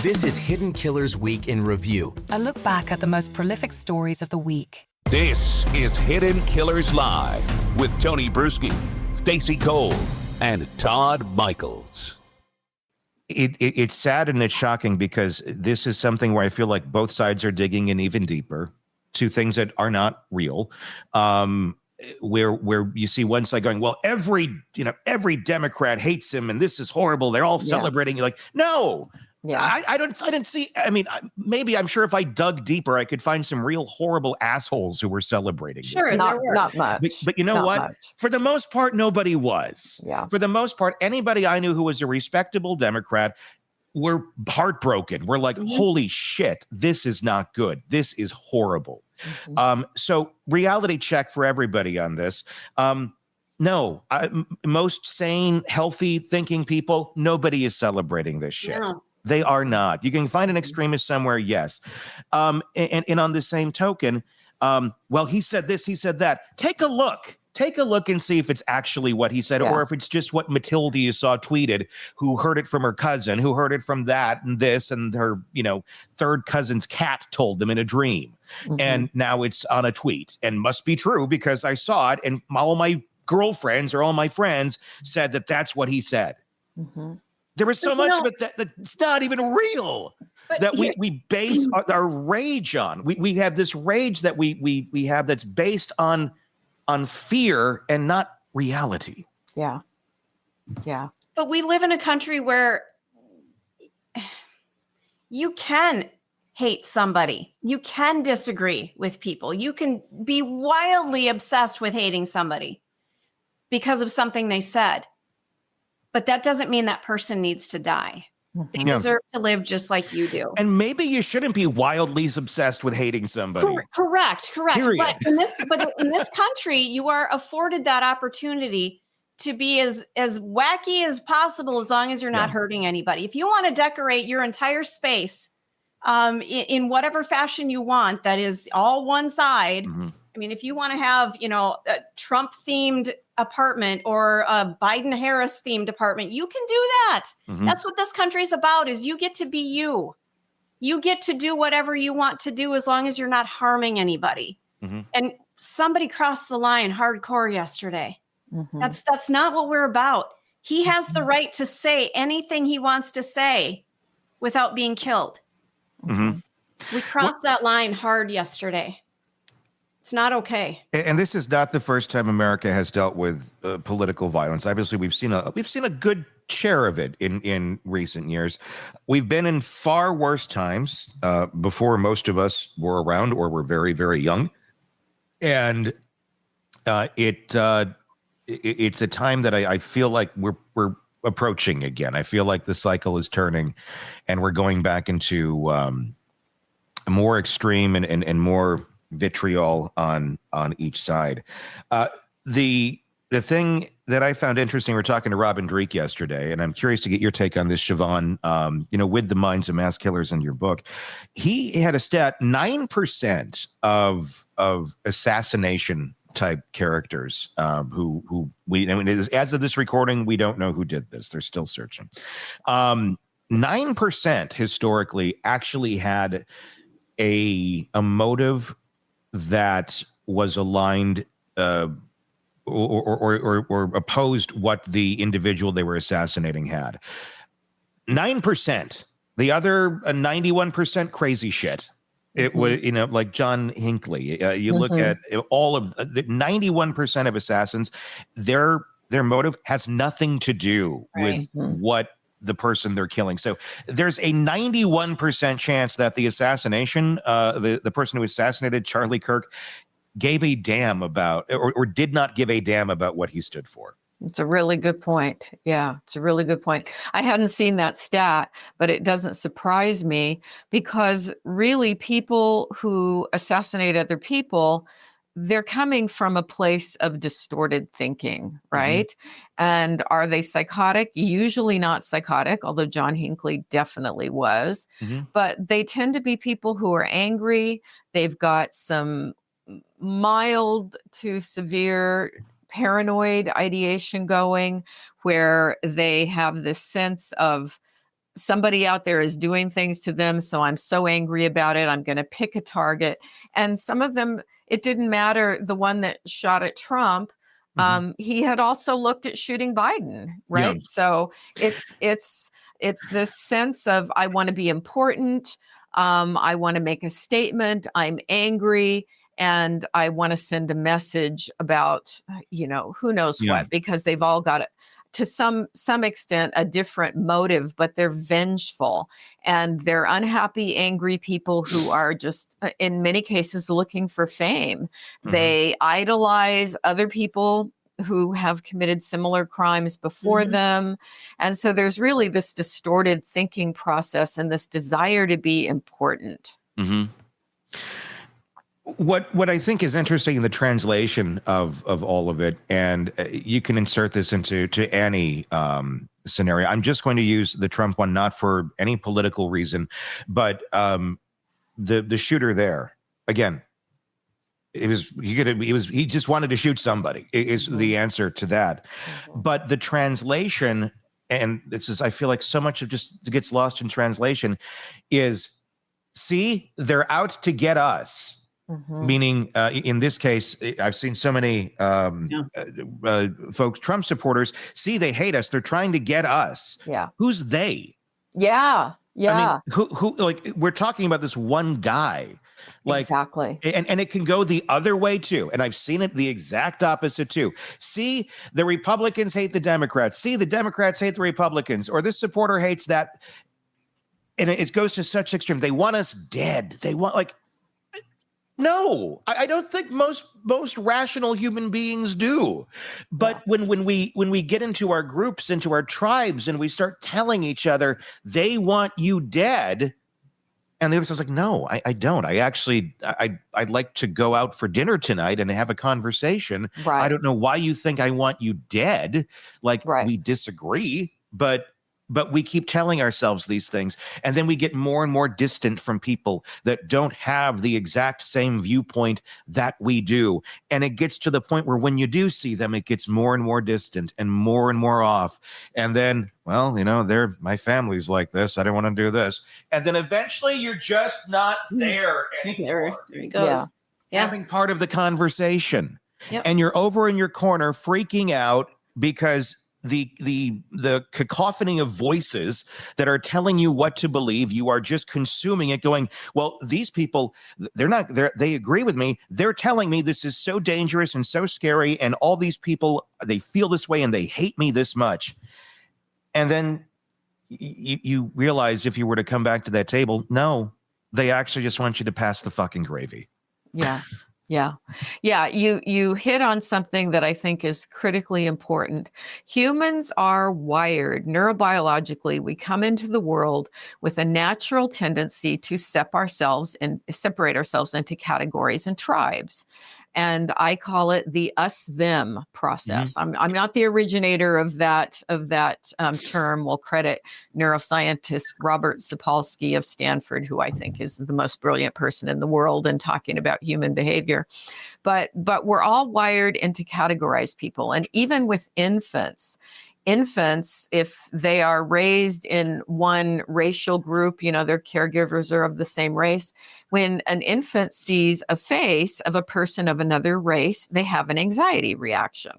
This is Hidden Killers Week in Review. A look back at the most prolific stories of the week. This is Hidden Killers Live with Tony Brueski, Stacey Cole, and Todd Michaels. It's sad and it's shocking because this is something where I feel like both sides are digging in even deeper to things that are not real. Where you see one side going, well, every Democrat hates him and this is horrible. They're all celebrating. You're like, no. Yeah, I didn't see. I mean, maybe I'm sure if I dug deeper, I could find some real horrible assholes who were celebrating. Sure, not much. But you know what? Much. For the most part, nobody was. Yeah. For the most part, anybody I knew who was a respectable Democrat were heartbroken. We're like, holy shit, this is not good. This is horrible. So reality check for everybody on this. No, most sane, healthy thinking people, nobody is celebrating this shit. No. They are not. You can find an extremist somewhere, yes. And on the same token, well, he said this, he said that. Take a look. Take a look and see if it's actually what he said, or if it's just what Matilda you saw tweeted, who heard it from her cousin, who heard it from that and this, and her, third cousin's cat told them in a dream. And now it's on a tweet and must be true because I saw it and all my girlfriends or all my friends said that that's what he said. There is so much of it that's not even real, that we base our rage on. We have this rage that we have that's based on fear and not reality. Yeah. But we live in a country where you can hate somebody. You can disagree with people. You can be wildly obsessed with hating somebody because of something they said. But that doesn't mean that person needs to die. They deserve to live just like you do. And maybe you shouldn't be wildly obsessed with hating somebody. Correct. Period. But in this country, you are afforded that opportunity to be as wacky as possible as long as you're not hurting anybody. If you want to decorate your entire space in whatever fashion you want, that is all one side. I mean, if you want to have, a Trump-themed apartment or a Biden-Harris themed apartment, you can do that. That's what this country is about, is you get to be you. You get to do whatever you want to do as long as you're not harming anybody. And somebody crossed the line hardcore yesterday. That's not what we're about. He has the right to say anything he wants to say without being killed. We crossed that line hard yesterday. It's not okay. And this is not the first time America has dealt with political violence. Obviously, we've seen a good share of it in recent years. We've been in far worse times before most of us were around or were very, very young. And it's a time that I feel like we're approaching again. I feel like the cycle is turning, and we're going back into more extreme and more vitriol on each side. The thing that I found interesting, we're talking to Robin Dreeke yesterday, and I'm curious to get your take on this, Shavaun, with the Minds of Mass Killers in your book. He had a stat, 9% of assassination type characters who we, as of this recording, we don't know who did this. They're still searching. 9% historically actually had a motive that was aligned or opposed what the individual they were assassinating had. 9%. The other 91% crazy shit. It was, like John Hinckley. You look at all of the 91% of assassins, their motive has nothing to do with what the person they're killing. So there's a 91% chance that the assassination, the person who assassinated Charlie Kirk, gave a damn about or did not give a damn about what he stood for. It's a really good point. Yeah, it's a really good point. I hadn't seen that stat, but it doesn't surprise me because really people who assassinate other people, they're coming from a place of distorted thinking, right? And are they psychotic? Usually not psychotic, although John Hinckley definitely was. But they tend to be people who are angry. They've got some mild to severe paranoid ideation going where they have this sense of somebody out there is doing things to them, so I'm so angry about it, I'm going to pick a target. And some of them, it didn't matter. The one that shot at Trump, he had also looked at shooting Biden, right? Yeah. So it's this sense of, I want to be important, I want to make a statement, I'm angry, and I want to send a message about, who knows what, because they've all got it to some extent a different motive, but they're vengeful, and they're unhappy, angry people who are just, in many cases, looking for fame. They idolize other people who have committed similar crimes before them. And so there's really this distorted thinking process and this desire to be important. What I think is interesting in the translation of all of it, and you can insert this into any scenario. I'm just going to use the Trump one, not for any political reason, but the shooter there, again, he just wanted to shoot somebody is the answer to that. But the translation, and this is, I feel like so much of just gets lost in translation, is, see, they're out to get us. Meaning, in this case, I've seen so many folks, Trump supporters, see, they hate us. They're trying to get us. Yeah. Who's they? Yeah. I mean, who like, we're talking about this one guy. Like, exactly. And it can go the other way too. And I've seen it the exact opposite too. See, the Republicans hate the Democrats. See, the Democrats hate the Republicans, or this supporter hates that. And it goes to such extreme. They want us dead. They want, like, no, I don't think most rational human beings do. But when we get into our groups, into our tribes, and we start telling each other they want you dead, and the other side's like, no, I don't. I'd like to go out for dinner tonight and have a conversation. Right. I don't know why you think I want you dead. Like, we disagree, but we keep telling ourselves these things, and then we get more and more distant from people that don't have the exact same viewpoint that we do. And it gets to the point where when you do see them, it gets more and more distant and more off. And then, well, my family's like this. I don't want to do this. And then eventually you're just not there anymore. There he goes. Yeah. Having part of the conversation. Yep. And you're over in your corner freaking out because the cacophony of voices that are telling you what to believe, you are just consuming it, going, well, these people, they agree with me. They're telling me this is so dangerous and so scary, and all these people, they feel this way and they hate me this much. And then you realize, if you were to come back to that table, no, they actually just want you to pass the fucking gravy. Yeah. You hit on something that I think is critically important. Humans are wired neurobiologically. We come into the world with a natural tendency to separate ourselves into categories and tribes. And I call it the us-them process. I'm not the originator of that term. We'll credit neuroscientist Robert Sapolsky of Stanford, who I think is the most brilliant person in the world in talking about human behavior. But we're all wired into categorized people. And even with infants, if they are raised in one racial group, their caregivers are of the same race. When an infant sees a face of a person of another race, they have an anxiety reaction.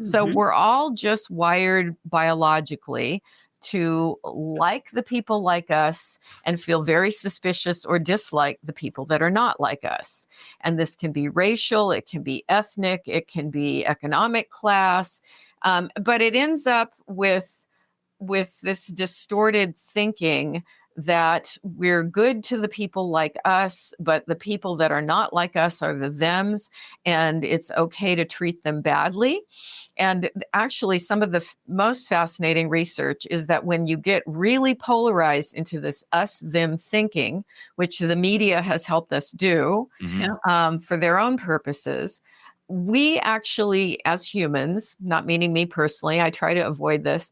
So we're all just wired biologically to like the people like us and feel very suspicious or dislike the people that are not like us. And this can be racial, it can be ethnic, it can be economic class. But it ends up with this distorted thinking that we're good to the people like us, but the people that are not like us are the thems, and it's okay to treat them badly. And actually, some of the most fascinating research is that when you get really polarized into this us-them thinking, which the media has helped us do for their own purposes, we actually, as humans, not meaning me personally, I try to avoid this,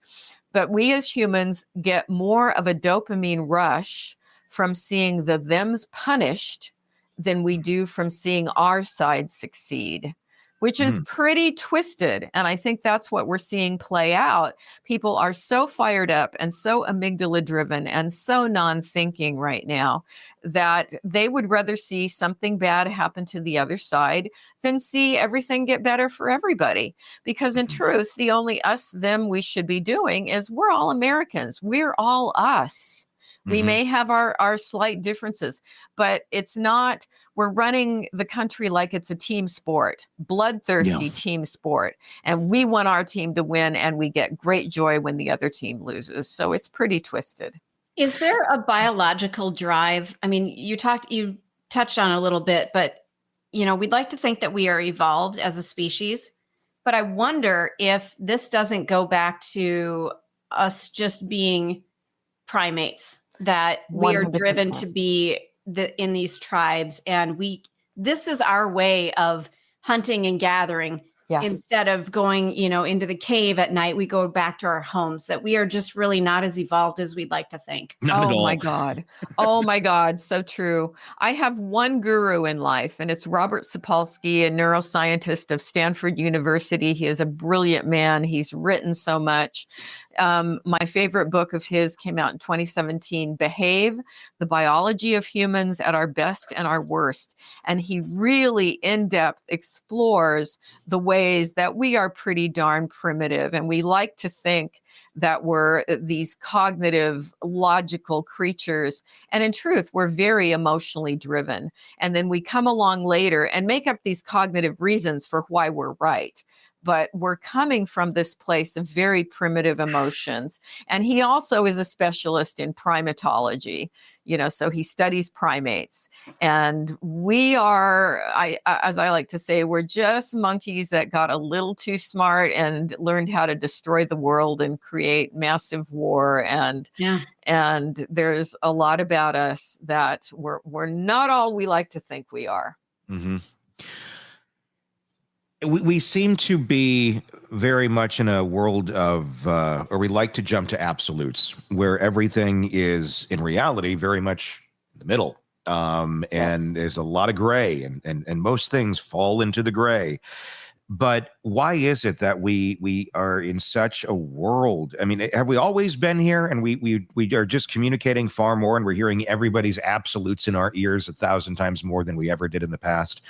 but we as humans get more of a dopamine rush from seeing the thems punished than we do from seeing our side succeed. which is pretty twisted. And I think that's what we're seeing play out. People are so fired up and so amygdala driven and so non-thinking right now that they would rather see something bad happen to the other side than see everything get better for everybody. Because in truth, the only us, them we should be doing is we're all Americans. We're all us. We may have our slight differences, but it's not, we're running the country like it's a team sport, bloodthirsty team sport. And we want our team to win, and we get great joy when the other team loses. So it's pretty twisted. Is there a biological drive? I mean, you touched on it a little bit, but we'd like to think that we are evolved as a species, but I wonder if this doesn't go back to us just being primates, that we are 100%. driven to be in these tribes, and this is our way of hunting and gathering. Yes. Instead of going, into the cave at night, we go back to our homes, that we are just really not as evolved as we'd like to think. Not at all. My God. Oh my God. So true. I have one guru in life, and it's Robert Sapolsky, a neuroscientist of Stanford University. He is a brilliant man. He's written so much. My favorite book of his came out in 2017, Behave, The Biology of Humans at Our Best and Our Worst. And he really in-depth explores the ways that we are pretty darn primitive. And we like to think that we're these cognitive, logical creatures. And in truth, we're very emotionally driven. And then we come along later and make up these cognitive reasons for why we're right. But we're coming from this place of very primitive emotions. And he also is a specialist in primatology, so he studies primates. And we are, as I like to say, we're just monkeys that got a little too smart and learned how to destroy the world and create massive war. And there's a lot about us that we're not all we like to think we are. Mm-hmm. We seem to be very much in a world of, or we like to jump to absolutes, where everything is, in reality, very much in the middle. And there's a lot of gray, and most things fall into the gray. But why is it that we are in such a world? I mean, have we always been here, and we are just communicating far more, and we're hearing everybody's absolutes in our ears 1,000 times more than we ever did in the past?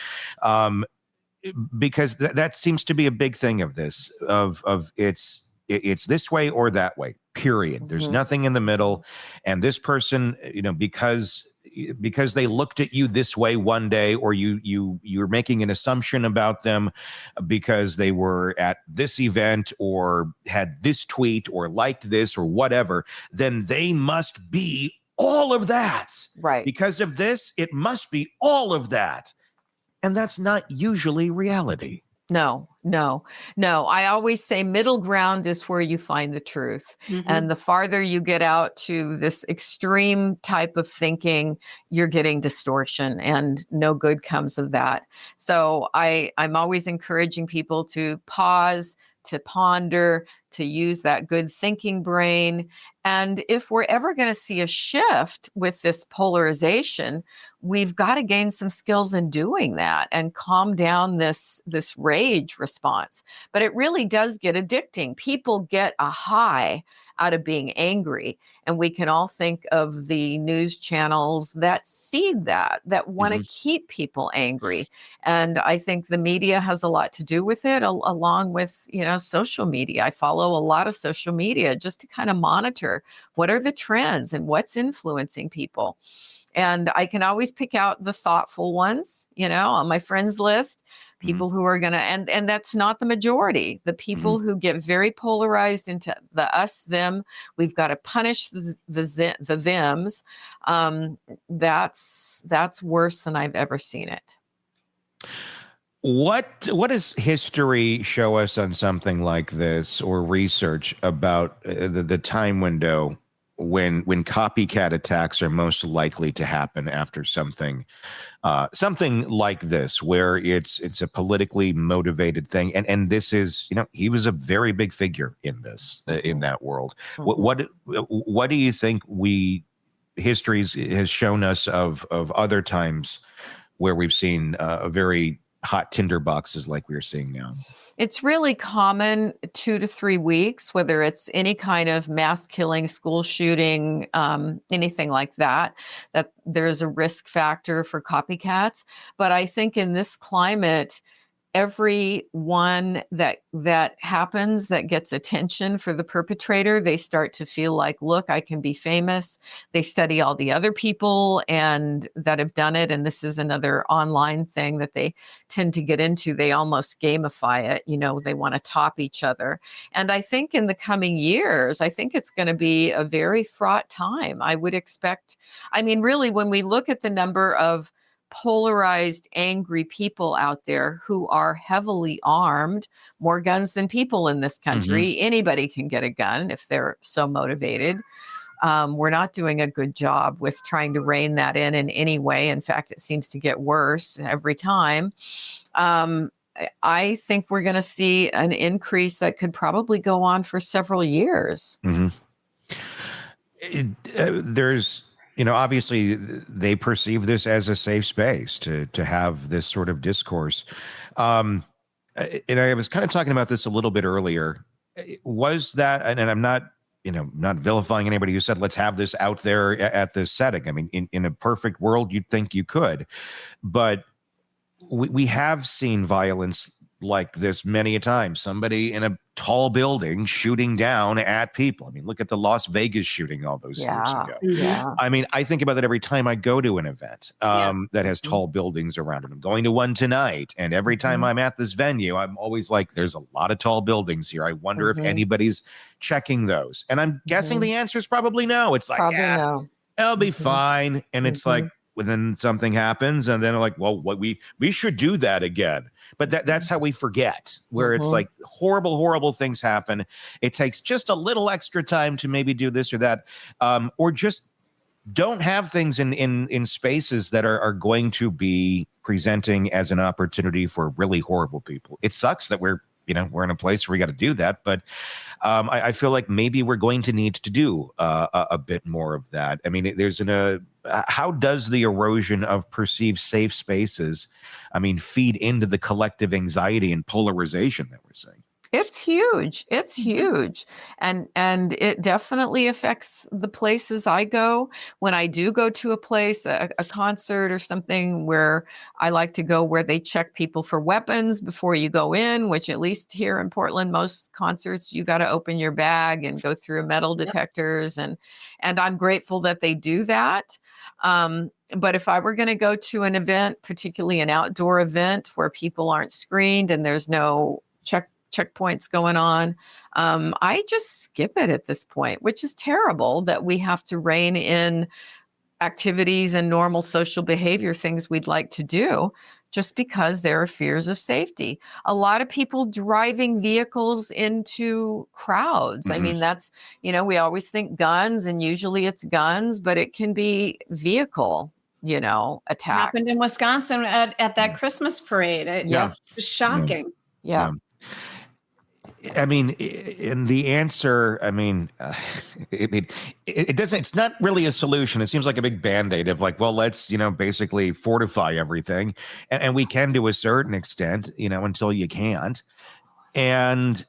Because that seems to be a big thing of this, of it's this way or that way, period. There's nothing in the middle. And this person, because they looked at you this way one day, or you're making an assumption about them because they were at this event or had this tweet or liked this or whatever, then they must be all of that. Right. Because of this, it must be all of that. And that's not usually reality. No. I always say middle ground is where you find the truth. And the farther you get out to this extreme type of thinking, you're getting distortion, and no good comes of that. So I'm always encouraging people to pause, to ponder, to use that good thinking brain. And if we're ever going to see a shift with this polarization, we've got to gain some skills in doing that and calm down this rage response. But it really does get addicting. People get a high out of being angry. And we can all think of the news channels that feed that want to keep people angry. And I think the media has a lot to do with it, along with, social media. I follow a lot of social media just to kind of monitor what are the trends and what's influencing people. And I can always pick out the thoughtful ones, on my friends list, people who are going to, and that's not the majority. The people who get very polarized into the us, them, we've got to punish the thems. That's worse than I've ever seen it. What does history show us on something like this, or research about the time window when copycat attacks are most likely to happen after something like this, where it's a politically motivated thing, and this is, he was a very big figure in this in that world. What do you think history has shown us of other times where we've seen a very hot tinderboxes like we're seeing now? It's really common 2 to 3 weeks, whether it's any kind of mass killing, school shooting, anything like that there's a risk factor for copycats. But I think in this climate, every one that happens that gets attention for the perpetrator, they start to feel like, look, I can be famous. They study all the other people and that have done it. And this is another online thing that they tend to get into. They almost gamify it. They want to top each other. And I think in the coming years, I think it's going to be a very fraught time. I would expect, really, when we look at the number of polarized, angry people out there who are heavily armed, more guns than people in this country. Mm-hmm. Anybody can get a gun if they're so motivated. We're not doing a good job with trying to rein that in any way. In fact, it seems to get worse every time. I think we're going to see an increase that could probably go on for several years. Mm-hmm. There's obviously they perceive this as a safe space to have this sort of discourse. And I was kind of talking about this a little bit earlier. Was that, and I'm not vilifying anybody who said, let's have this out there at this setting. In a perfect world, you'd think you could, but we have seen violence like this many a time. Somebody in a tall building shooting down at people. Look at the Las Vegas shooting all those years ago. Yeah. I think about that every time I go to an event that has tall buildings around it. I'm going to one tonight, and every time I'm at this venue, I'm always like, there's a lot of tall buildings here. I wonder if anybody's checking those. And I'm guessing the answer is probably no. It's like, no. It'll be fine. And it's like, well, then something happens, and then like, well, what we should do that again. But that's how we forget, where it's like horrible things happen. It takes just a little extra time to maybe do this or that, or just don't have things in spaces that are going to be presenting as an opportunity for really horrible people. It sucks that we're in a place where we got to do that, but I feel like maybe we're going to need to do a bit more of that. There's how does the erosion of perceived safe spaces, feed into the collective anxiety and polarization that we're seeing? It's huge. It's huge. And it definitely affects the places I go. When I do go to a place, a concert or something, where I like to go where they check people for weapons before you go in, which at least here in Portland, most concerts, you got to open your bag and go through metal detectors. And I'm grateful that they do that. But if I were going to go to an event, particularly an outdoor event where people aren't screened and there's no checkpoints going on, I just skip it at this point, which is terrible that we have to rein in activities and normal social behavior, things we'd like to do, just because there are fears of safety. A lot of people driving vehicles into crowds. That's, we always think guns, and usually it's guns, but it can be vehicle, attacks. Happened in Wisconsin at that Christmas parade. It was shocking. Yeah. And the answer, it doesn't, it's not really a solution. It seems like a big Band-Aid of like, well, let's, basically fortify everything. And we can to a certain extent, until you can't. And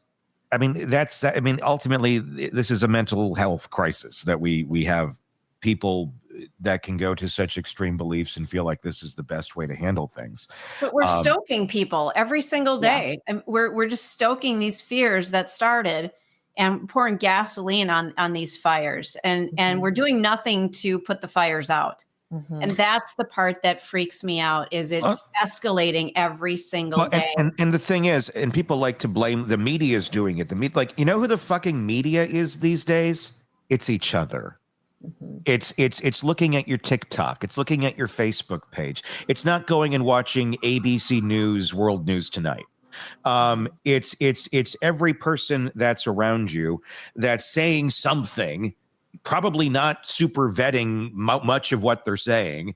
ultimately this is a mental health crisis that we have people that can go to such extreme beliefs and feel like this is the best way to handle things. But we're stoking people every single day. And we're just stoking these fears that started and pouring gasoline on these fires. And we're doing nothing to put the fires out. And that's the part that freaks me out, is it's escalating every single day. And the thing is, and people like to blame the media is doing it. Who the fucking media is these days? It's each other. It's looking at your TikTok. It's looking at your Facebook page. It's not going and watching ABC News, World News Tonight. It's every person that's around you that's saying something, probably not super vetting much of what they're saying,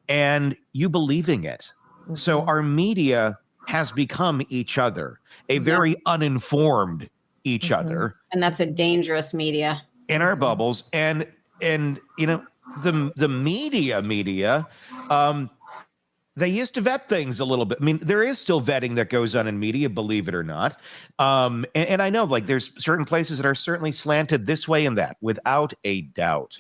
and you believing it. So our media has become each other, a very uninformed each other. And that's a dangerous media. In our bubbles. And the media, They used to vet things a little bit. I mean, there is still vetting that goes on in media, believe it or not. And I know, like, there's certain places that are certainly slanted this way and that, without a doubt.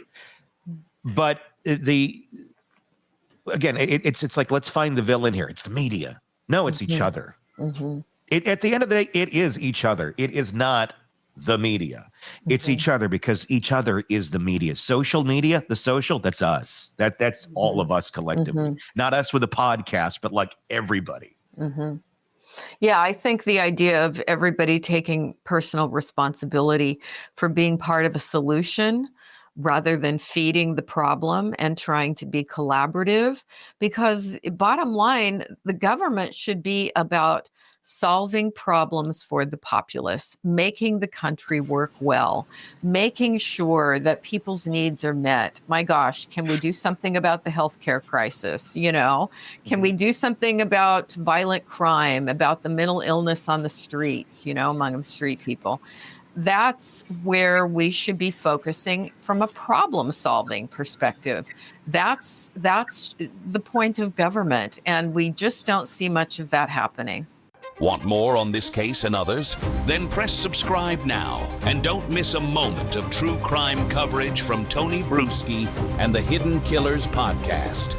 But again, it's like, let's find the villain here. It's the media. No, it's each other. At the end of the day, it is each other. It is not the media. It's each other, because each other is the media. Social media, the social, that's us. That's all of us collectively. Not us with a podcast, but like everybody. Yeah, I think the idea of everybody taking personal responsibility for being part of a solution rather than feeding the problem and trying to be collaborative, because bottom line, the government should be about solving problems for the populace, making the country work well, making sure that people's needs are met. My gosh, can we do something about the healthcare crisis? You know, can we do something about violent crime, about the mental illness on the streets, you know, among the street people? That's where we should be focusing from a problem-solving perspective. That's the point of government, and we just don't see much of that happening. Want more on this case and others? Then press subscribe now and don't miss a moment of true crime coverage from Tony Brueski and the Hidden Killers podcast.